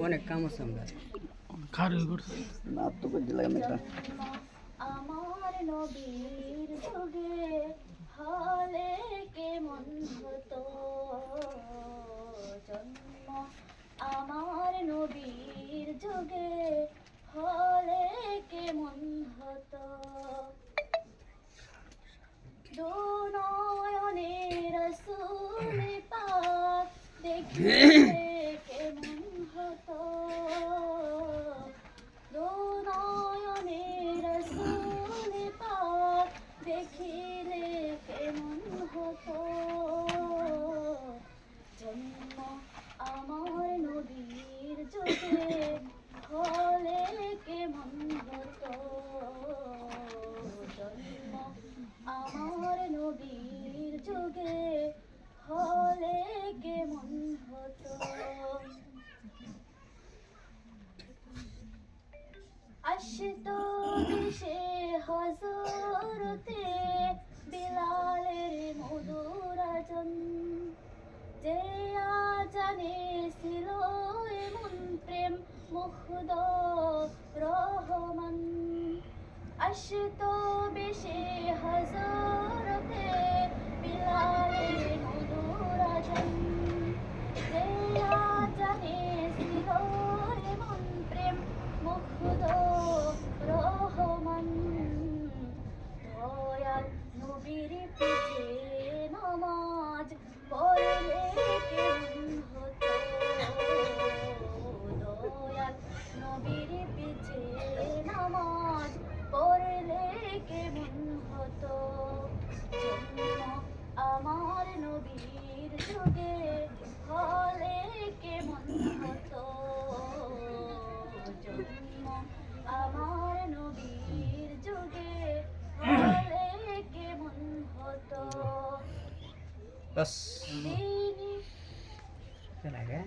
অনেক কাম আছে আমরা খারুই করছে না তো করে দিলাম একটা আমার নবীর যুগে হলে কেমন হতো জন্ম আমার নবীর যুগে হলে কেমন হতো দু নয়নে রাসূল পাক দেখিলে কেমন হতো দু নয়নে রাসূল পাক দেখিলে কেমন হতো জন্ম আমার নবীর যুগে হলে কেমন হতো জন্ম আমার নবীর যুগে হলে কেমন হতো আসতো দেশে হযরতে বিলালের মধুর আজান যে আজানে ছিল এমন প্রেম মুগ্ধ রহমান আসতো বেশে হযরতে বিলালের মধুর আজান যে আজানে ছিল এমন প্রেম মুগ্ধ রহমান দয়াল নবীর পিছে নামাজ পড়লে কেমন হতো দয়াল নবীর পিছে নামাজ পড়লে কেমন হতো জন্ম আমার নবীর যুগে হলে কেমন হতো জন্ম আমার নবীর যুগে হলে কেমন হতো বাস তিনি চলে গে